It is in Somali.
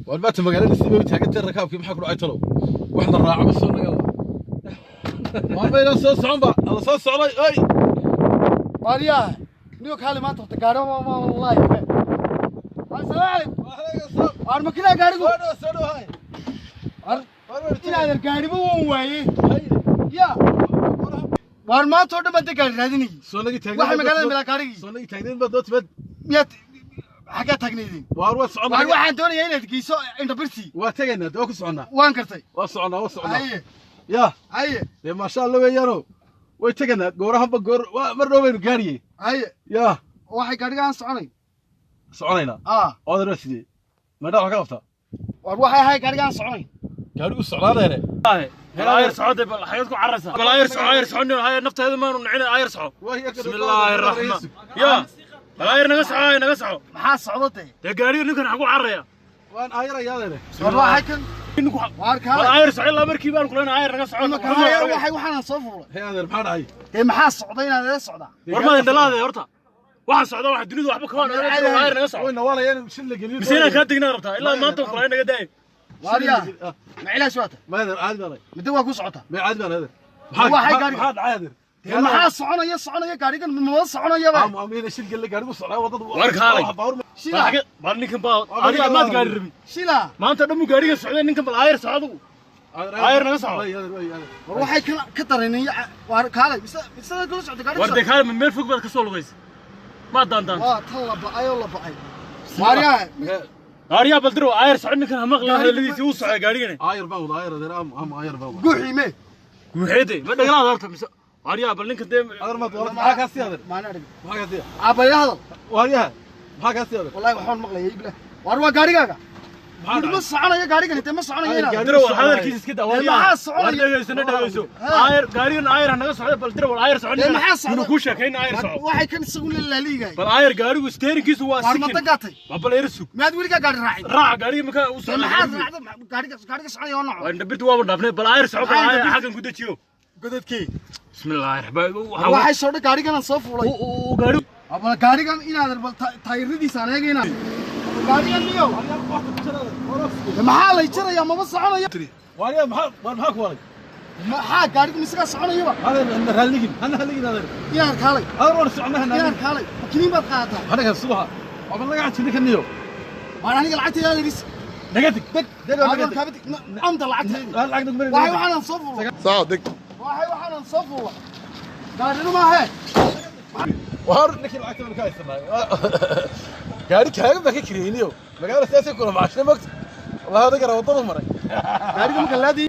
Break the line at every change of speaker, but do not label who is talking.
والبات مقالة السبب تاجت الركاب كيف حكوا عيطلوا واحد الراعي بس يلا ما بين الصوص عمبا الصوص علي اي
ماريا نيوك حالي ما تقارن ما والله السلام عليكم وعليكم كذا قارن
سودو هاي
إن هذا القارن مو واي يا وارما تودا بدك قارن
سوني تاجت
واحد مقالة ملا قارن
سوني تاجت بدوت بد
ميت حاجة تقنيدين
واروا صعنا
واحد دوني هنا تقيسو انت برسي
واتجنا دوك صعنا
وان كرتي
وصعنا
اي
يا
اي
ما شاء الله ويانو واتجنا قورها بقور مرة وين قاري
اي
يا
واحد قارن صعني
صعنينا هذا رسدي ما دام حكافته
واحد هاي قارن صعني
قالوا صعنا هنا
هاير سعود حياتكم عرسه بل هاير سعود هاي نفط هذا ما نعنا هاير سعود بسم الله الرحمن يا هاير نقصعوا
maxaa socday
de gaariga ninkan xagu carraya
waan ayra yaadane
waxa kan
ninku
waarka
haayer socod la markii baan kulan haayer naga socod
waxaan soo fuulay
heeder maxaa dhacay
ee maxaa socday inaad la socdaa
warma indalaade horta waxa socda waxa dunidu waxba kama haayer naga socod
wayna walayeen shil la geliyo
bisina ka dignaa rabtaa ilaa maanta kulan naga daay
waariya ma ilaas wata
ma heeder caadi baan
mid waa ku socota
ma caadi baan heeder
maxaa
dhacay heeder
maxaa soconaya gaarigan ma soconaya ba
amina shil gal gaarigu socdaa wadada
warkaalay
shila
bal ninkan baa adiga maad gaari rabi
shila
maanta dhamu gaariga socday ninkan bal haayer socdo haayer naga socdo
waxay ka dareenay war kaalay bisada kula socdo gaariga
war de kaalay meel fog baad ka soo lugays ma daantaan
waa tan la bacay oo la bacay waariya
هاريا بلدرو عاير سعودنا كان مغلى الذي توسع قاعدين
عاير باود عاير ذا ام عاير باود
قوحي مي
وحيدي ما دغلا دارته مس هاريا بلنك ديم
هذا ما تقول ما كاسي هذا
ما نادق
ما كاسي
ابا يهضل
وهيا ما كاسي هذا
والله waxaan maqlay ibla war waa gaarigaaga ma soconaya gaarigan inta ma soconayna
درو هذا الكيس iska dawaa
ma soconaya
dhageyso عاير gaarigan عاير naga socdo bal درو عاير socdo inuu ku sheekayna عاير socdo
waxay kan isagu la liigay
bal عاير gaarigu steeringkiisu waa
sikin war ma tagatay
ma bal irsug
maad wiliga gaari raacay
raac gaariga ma ka u socdo
gaariga soconaya oo nooc
inta birtu waa dhaafnay bal عاير socdo عاير xagan ku dajiyo
godadkii
بسم الله الرحمن الرحيم
waxay soo dhig gaarigan soo fuulay
gaari
aba gaarigan inaad taayiradiisa anaagayna gaarigan niyo maxaa la jiraya ma soconaya
wariya maxaa ku walay
maxaa gaarigu misaga soconaya
hada raaligin hada
yaan kaalay
hada war soconaha
yaan kaalay kiniin baad qaataa
hada subaha ama laga cajin kan niyo
waan aniga lacagtayda leeris
negative deg
amda lacagtayda waxaan soo fuulay
صادق
waxaan soo fuulay gaarigu ma ahe
وهار نكيل عكتب الكاي سماي قاعد كاغب بك كرينيو مقاله سياسي كله معشنا وقت والله هذا قرا وطن مري
gaarigu ma kala